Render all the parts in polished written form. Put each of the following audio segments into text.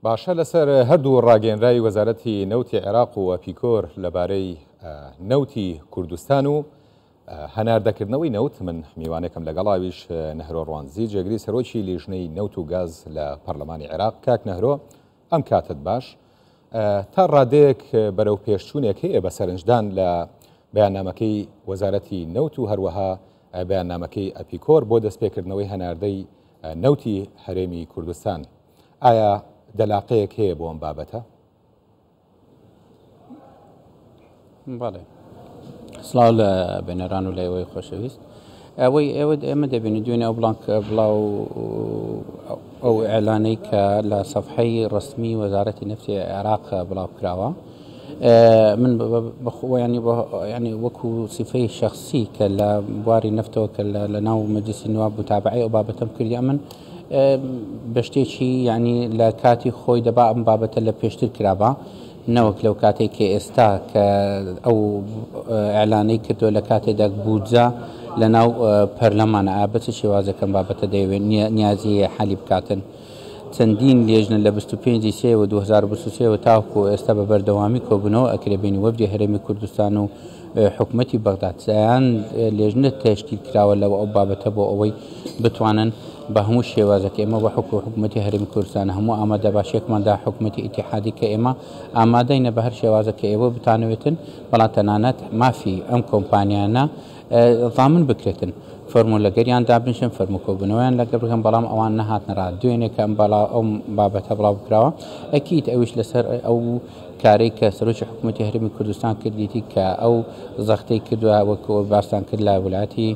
باشە لەسەر هەردوو ڕاگەنرای وەزارەتی نەوتی عێراق و ئەپیکۆر لەبارەی نەوتی کوردستان و هەناردەکردنەوەی نەوت من میوانێکم لەگەڵاویش نەهرۆ ڕوانزی جێگری سەرۆکی لیژنەی نەوت و گاز لە پەرلەمانی عێراق. کاک نەهرۆ، ئەم کاتت باش تا ڕادەیەک بەرەو پێشچوونێک هەیە بە سەرنجدان لە بەیاننامەکەی وەزارەتی نەوت و هەروەها بەیاننامەکەی ئەپیکۆر بۆ دەستپێکردنەوەی هەناردەی نەوتی هەرێمی کوردستان. ئایا دەلاقەیەک هەیە بۆ ئەم بابەتە؟ بەڵێ، سڵاو لە بێنەران و لە ئێوەی خۆشەویست. ئێمە دەبێنێت دوێنێ ئەو بڵاو ئەو ئێعلانەی کە لە سەفحەی ڕسمی وەزارەتی نەفتی عێراق بڵاو کراوە، من ینی وەکو سیفەی شخصی کە لە بواری نەفتەوە کە لە ناو مەجلیسی نواب بوتابعی ئەو بابەتەم کردی، من بە شتێکی ینی لە کاتی خۆی دەبا ئەم بابەتە لە پێشتر کرابە، نەوەک لەو کاتێک کە ئێستا کە ئەو ئەعلانەی کردووە لە کاتێدا بودجە لە ناو پەرلەمانە ئابەت شێوازەکەم بابەتە دەیەوێت نیازی حەلی بکاتن. چەندین لێژنە لە 25 سێ و 2023 تاوکو ئێستا بە بەردەوامی کۆبوونەوە ئەکرێبێنی وەفدی هەرێمی کوردستان و حکوومەتی بەغدادیان لێژنە تشکیل کراوە لەوە ئەو بابەتە بۆ ئەوەی بتوانن بە هەموو شێوازەکە ئێمە بە حکوومەتی هەرێمی کوردستان هەموو ئامادە باشێکماندا حکوومەتی ئیتیحادی کە ئێمە ئامادەینە بە هەر شێوازەکە ئێوە بتانەوێتن، بەڵام تەنانەت مافی ئەم کۆمپانیانە ضامن بکرێتن، فەرموولەگەریان دابنیشن، فەرموکۆبوونەوەیان لەگەڵ بکەن، بەڵام ئەوان نەهاتنەڕا. دوێنێ کە ئەم بابەتە بڵاو بکراوە، ئەکید ئەویش لەسەر ئەو کارێک کە سەرۆکی حکوومەتی هەرێمی کوردستان کردیتی کە ئەو زەختەی کردووە وەکو باستان کرد لە ویلایەتی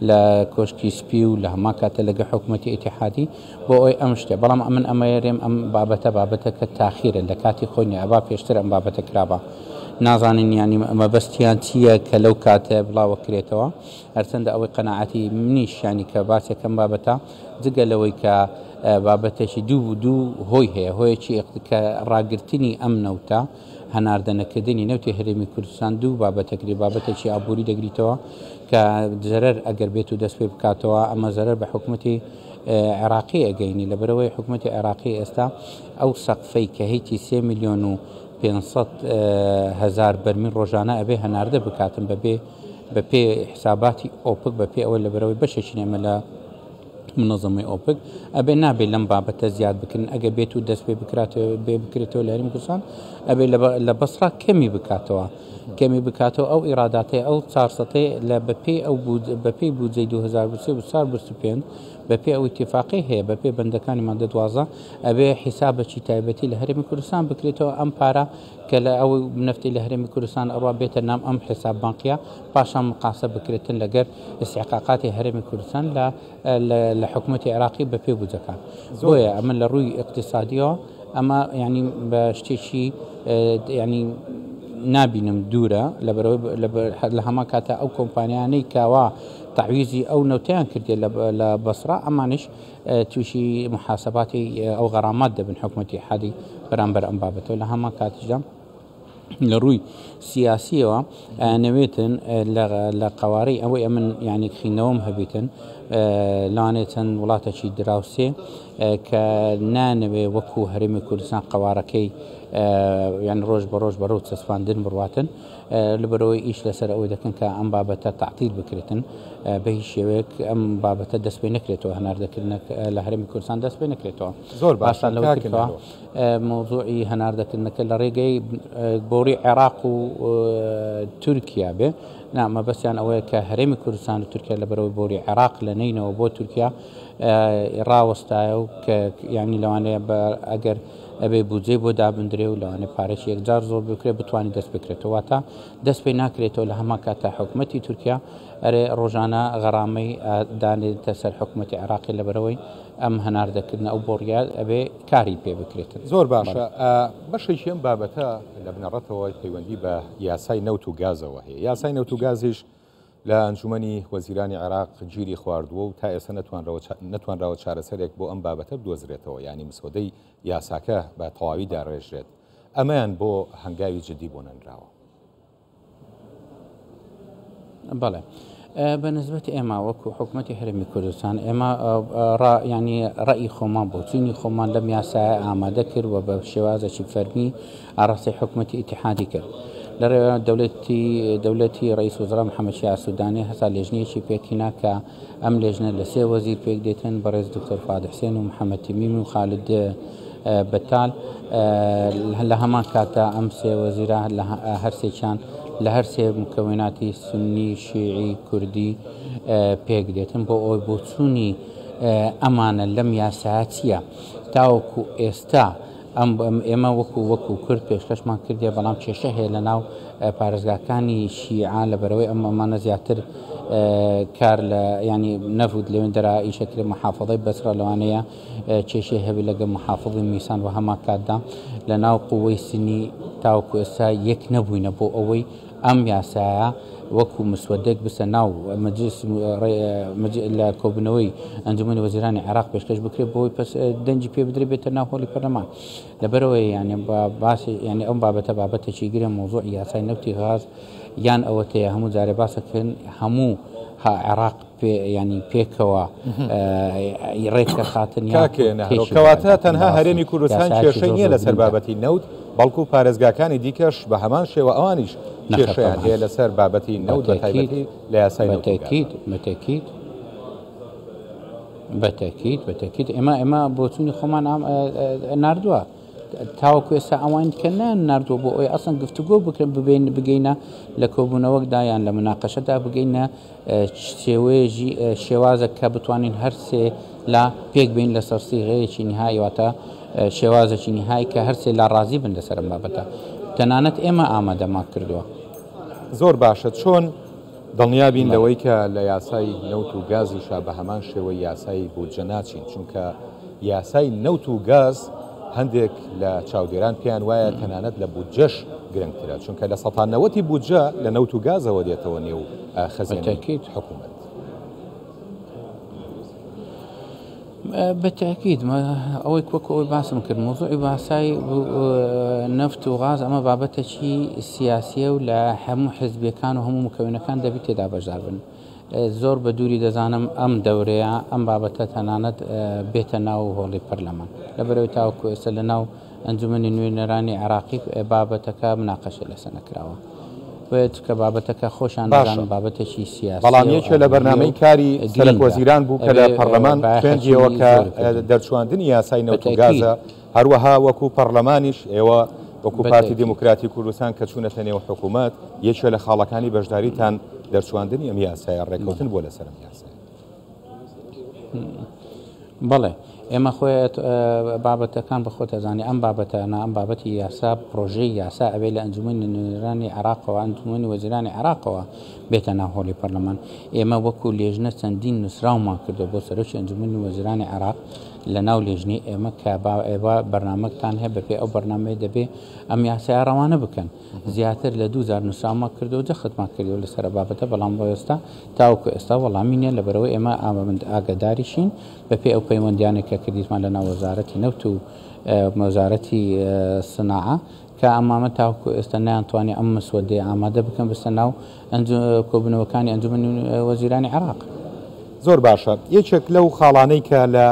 لە کۆشکی سپی و لە هەما کاتە لەگە حکوومەتی ئیتیحادی بۆ ئەوی ئەم شتێ، بەڵام من ئەمەێرێم ئەم بابەتەکە تاخیرە لە کاتی خۆنی ئەبا پێشتر ئەم بابەتە کرابە. نازانین ینی مەبەستیان چییە کە لەو کاتە بڵاوە کرێتەوە، هەرچەندە ئەوەی قەناعەتی منیش ینی کە باسێکم بابەتە جگە لەوەی کە بابەتێکی دوو هۆی هەیە، هۆیەکی کە ڕاگررتنی ئەم نەوتە هەناردەنەکردنی نەوتی هەرێمی کوردستان دوو بابەتەکری، بابەتێکی ئابووری دەگریتەوە کە زەرەر ئەگەر بێت و دەست پێ بکاتەوە ئەمە زەرەر بە حکوومەتی عێراقی ئەگەینی، لەبەرەوەی حکوومەتی عێراقی ئێستا ئەو سەقفەی کە هەیتی 3 ملیۆن و 500 هزار بەرمیل ڕۆژانە ئەبێ هەناردە بکاتن بە پێ حساباتی ئۆپک، بە پێ ئەوەی لەبەرەوەی بەشێکی نێمە لە منەظەمەی ئۆپک ئەبێ نابێت لەم بابەتە زیاد بکردن، ئەگە بێت و دەست پێ بکرێتەوە لە هەرێمی کوردستان ئەبێ لە بەسڕا کەمی بکاتەوە ئەو ئیراداتەیە ئەو 400 لە بەپێی بودجەی 2023 بەپێ ئەو ئیتیفاقی هەیە، بەپێ بەندەکانی مادە 12 ئەبێ حیسابەکی تایبەتی لە هەرێمی کوردستان بکرێتەوە، ئەم پارە کە لە ئەو نەفتی لە هەرێمی کوردستان ئەڕوا بێتە نام ئەم حساب بانقیە، پاشان مقاسە بکرێتن لەگەر استحقاقاتی هەرێمی کوردستان لە حکوومەتی عێراقی بەپێ بودجەکان. بۆیە ئەمە لە ڕووی اقتصادیەوە ئەمە ینی بە شتێکی ینی نابینم دوورە، لە هەما کاتە ئەو کۆمپانیانەی کاوا تعویزی ئەو نەوتیان کردێ لە بەسرا، ئەمانش تووشی محاسباتی ئەو غەرامات دەبن حکوومەتی حادی بەرامبەر ئەم بابەتەوە. لە هەما کاتیشدا لە ڕووی سیاسیەوە نەوێتن لە قوارەی ئەوەی ئەمن ینی خینەوەم هەبیتن لەوانێت چەند وڵاتێکی دراوسێ کە نانەوێ وەکو هەرێمی کوردستان قوارەکەی یان ڕۆژ بە ڕۆژ بەڕۆ چەسپاندن بڕواتن، لەبەرەوەی ئیش لەسەر ئەوەی دەکەن کە ئەم بابەتە تعتیل بکرێتن، بە هیچ شێوەیەک ئەم بابەتە دەست پێ نەکرێتەوە، هەناردەکردن لە هەرێمی کوردستان دەست پێ نەکرێتەوە. زۆر باشە لەوەکردەوە مۆزوعی هەناردەکردنەکە لە ڕێگەی بۆری عێراق و تورکیا بێ، نامە بەسییان ئەوەیە کە هەرێمی کوردستان و تورکیا لەبەرەوەی بۆری عێراق لە نینەوە بۆ تورکیا ڕاوەستایە و کە ینی لەوانەیە ئەگەر ئەبێ بودجێ بۆ دابدرێ و لەوانێ پارێکی یەکجار زۆر بکرێت بتوانانی دەست بکرێتەوە، تا دەست پێ ناکرێتەوە لە هەما کاتە حکوومەتی تورکیا ئەرێ ڕۆژانە غەرامەی دانێتە سەر حکوومەتی عێراقی لەبەرەوەی ئەم هەناردەکردن ئەو بۆڕیال ئەبێ کاری پێ بکرێتن. زۆر باشە. بەشێکی ئەم بابەتە لە بنەڕەتەوەی پەیوەندی بە یاسای نەوت و گازەوە هەیە. یاسای نەوت و گازیش لە ئەنجومەنی وەزیرانی عێراق گیری خواردووە و تا ئێستا نەتوانراوە چارەسەرێک بۆ ئەم بابەتە بدۆزرێتەوە، ینی مسۆدەی یاساکە بە تەواوی داڕێژرێت. ئەمەیان بۆ هەنگاوی جدی بۆ نەنراوە. بەڵێ، بالنسبة إما وكو حكومة هرمي كردستان إما يعني رأي خمان بوتيني خمان لم يسعى عما ذكر وبشوازة فرمي عرصي حكومة اتحادي كر دولتي رئيس وزراء محمد شيع السوداني هسا لجنية شي بيكينا كأم لجنة لسي وزير بيك ديتن برئيس دكتور فؤاد حسين ومحمد تميمي وخالد بتال لهما كاتا أمس وزيرة هرسي كان لهرسي مكوناتي سني شيعي كردي بيك ديتن بو بوتسوني أمانة لم ياساتيا تاوكو استا ئێمە وەکو کورد پێشکەشمان کردی بەڵام کێشە هەیە لەناو پارێزگاکانی شیعان لەبەرەوەی ئەمانە زیاتر کار لە ینی نەفوت لەوێن دەرا ئیشەکرێ محافظەی بەسرە لەوانەیە کێشەی هەبی لەگە محافظی میسان و هەما کاتدا لەناو قووەی سنی تاوەکو ئێستا یەک نەبووینە بۆ ئەوەی ئەم یاسایە وەکو مسودێک بسە ناو مەجلس لە کۆبوونەوەی ئەنجومەنی وەزیرانی عێراق پێشکەش بکرێت بۆی پس دەنجی پێ بدرێت بێتە ناو هۆڵی پەرلەمان لەبەرەوەی ینی باسی ینی ئەم بابەتێکی گرە مۆزوع یاسای نەوتی غاز یان ئەوەتەیە هەموو جارێ باسەکەن هەموو عێراق ینی پێکەوە ڕێکە خاتن کەواتە تەنها هەرێمی کوردستان کێشەی نییە لەسەر بابەتی نەوت بەڵکو پارێزگاکانی دیکەش بە هەمان شێوە ئەوانیش کێشەیان هەیە لەسەر بابەتی نەوت بە تایبەتی لە یاسای بەتەکیید ئێمە بۆچوونی خۆمان ناردووە تاوەکو ئێستا ئەوان کە ناردووە بۆ ئەوی ئەسڵ گفتوگۆ بکرێن بگەینە لە کۆبوونەوەکدا یان لە مناقەشەدا بگەینە شێوازە کە بتوانین هەرسێ لا پێک بین لە سەرسیغەیەکی نهایی واتە شێوازێکی نهایی کە هەرسێ لا ڕازی بن لەسەر بابەتە تەنانەت ئێمە ئامادەمان کردووە. زۆر باشە چۆن دڵنیابین لەوەی کە لە یاسای نەوت و گازیشا بە هەمان شێوەی یاسای بودجە ناچین چونکە یاسای نەوت و گاز هەندێک لە چاودێران پێیان وایە تەنانەت لە بودجەش گرنگترە چونکە لە سەتانەوەتی بودجە لە نەوت و گازەوە دێتەوە نێو خەزانەی حکوومەت. بالتأكيد ئەوەی وەکەوەی باسم کرد مۆزوعی باسای نەفت و غاز ئەمە بابەتێکی سیاسیە و لە هەموو حزبیەکان و هەموو مکەوینەکان دەبێت تێدا بەشدار بن. زۆر بە دووری دەزانم ئەم دەورەیە ئەم بابەتە تەنانەت بێتە ناو هۆڵی پەرلەمان لەبەرەوەی تاوەکو ئێستا لە ناو ئەنجومەنی نوێنەرانی عێراقی بابەتەکە مناقەشە لەسەر نەکراوە کە بابەتەکە خۆشان دەزانن بابەتێکی سیاسی بەڵام یەکێ لە بەرنامەی کاری سەرۆک وەزیران بوو کە لە پەرلەمان خوێندیەوە کە دەرچواندنی یاسای نەوت و گازە هەروەها وەکو پەرلەمانیش ئێوە وەکو پارتی دیموکراتی کوردستان کە چوونەتە نێو حکوومەت یەکێ لە خاڵەکانی بەشداریتان دەرچواندنی ئەم یاسایە ڕێکەوتن بۆ لەسەر ئەم یاسای. بەڵێ ئێمە خۆیت بابەتەکان بە خۆت ئەزانی ئەم بابەتانە ئەم بابەتی یاسا پرۆژەی یاسا ئەوێ لە ئەنجومەنی نوێنەرانی عێراقەوە ئەنجومەنی وەزیرانی عێراقەوە بێتە ناو هۆڵی پەرلەمان. ئێمە وەکو لێژنە چەندین نووسراومان کردو بۆ سەرۆکی ئەنجومەنی وەزیرانی عێراق لە ناو لێژنی ئێمە کە ئێوە بەرنامەکتان هەیە بەپێ ئەو بەرنامەیە دەبێ ئەم یاسایە ڕەوانە بکەن. زیاتر لە 2000 نووسراومان کردو و جەختمان کردو لەسەر بابەتە بەڵام بۆ ئێستا تاوەکو ئێستا وەڵامی نیە لەبەرەوەی ئێمە ئاگاداریشین بەپێ ئەو پەیوەندیانێک کە کردیتمان لە ناو وەزارەتی نەوت و وەزارەتی سناعە کە ئەمامە تاوەکو ئێستا نەیانتوانی ئەم مسودەیە ئامادە بکەن بستە ناو کۆبوونەوەکانی ئەنجومەنی وەزیرانی عێراق. زۆر باشە یەکێک لەو خاڵانەی کە لە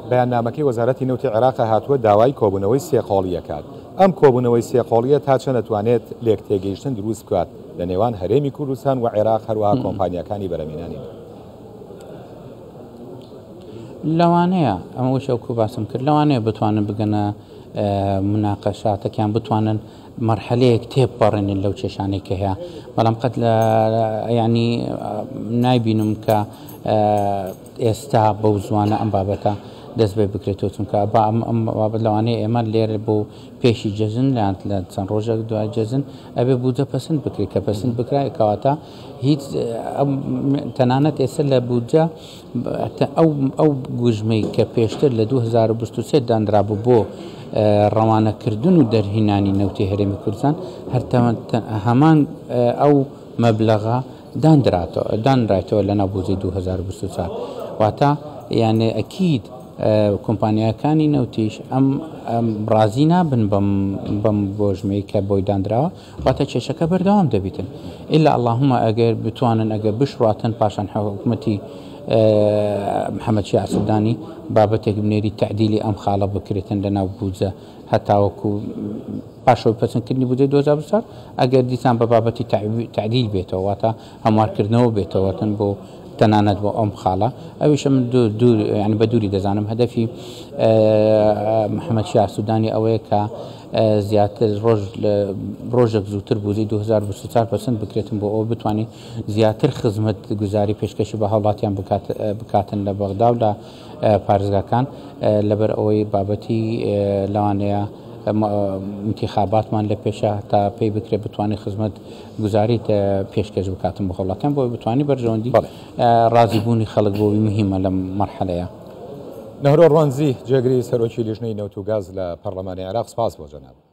بەیاننامەکەی وەزارەتی نەوتی عێراق هاتووە داوای کۆبوونەوەی سێقۆڵیەکات. ئەم کۆبوونەوەی سێقۆڵیە تا چە نەتوانێت لێک تێگەیشتن دروست بکات لە نێوان هەرێمی کوردستان و عێراق هەروەها کۆمپانیەکانی بەرەمێنانی. لەوانەیە ئەمە شەوکو باسم کرد لەوانەیە بتوانن بگەنە مناقەشاتەکیان بتوانن مەرحەلەیەک تێپەڕێنن لەو کێشانەی کە هەیە بەڵام قەت لە ینی نایبینم کە ئێستا بەو زوانە ئەم بابەتە دەست بێ بکرێتەوە چونکە ئەم بابەت لەوانەیە ئێمە لێرە بۆ پێشی جەزن لەیان لە چەند ڕۆژێک دوای جەزن ئەبێ بودجە پەسەند بکرێت کە پەسەند بکرای کەواتە هیچ تەنانەت ئێستا لە بودجە ئەو گوژمەی کە پێشتر لە 2023 دانرابوو بۆ ڕەوانەکردن و دەرهێنانی نەوتی هەرێمی کوردستان هەمان ئەو مەبلەغە دانرایەوە لە ناو بودجەی 2024 واتە یانێ ئەکید کۆمپانیاکانی نەوتیش ئەم ڕازی نابن بەم بۆژمەی کە بۆی دانراوە واتە کێشەکە بەردەوام دەبیتن ئللا اللهمە ئەگەر بتوانن ئەگەر بشڕاتن پاشان حکوومەتی محەممەد شیع سوودانی بابەتێک بنێری تعدیلی ئەم خاڵە بکرێتن لەناو بودجە هەتاوەکو پاشەوەی پەسەندکردنی بودجەی 2024 ئەگەر دیسان بە بابەتی تعدیل بێتەوە واتە هەموارکردنەوە بێتەوەتن بۆ تەنانەت بۆ ئەم خاڵە ئەویشە من ینی بە دووری دەزانم هەدەفی محەممەد شیع سوودانی ئەوەیە کە زیاتر ڕۆژێک زووتر بودجەی 2024% بکرێتن بۆ ئەوە بتوانین زیاتر خزمەت گوزاری پێشکەشی بە هاوڵاتیان بکاتن لە بەغدا و لە پارێزگاکان لەبەر ئەوەی بابەتی لەوانەیە انتخاباتمان لە پێشە تا پێی بکرێت بتوانانی خزمەت گوزاریت پێشکەش بکاتن بە هەوڵاتیان بۆ بتوانانی بەرژەوەندی ڕازیبوونی خەڵک بۆی مهمە لەم مەرحەلەیە. نەهرۆ ڕوانزی جێگری سەرۆکی لیژنەی نەوت و گاز لە پەرلەمانی عێراق سپاس بۆ جەناب.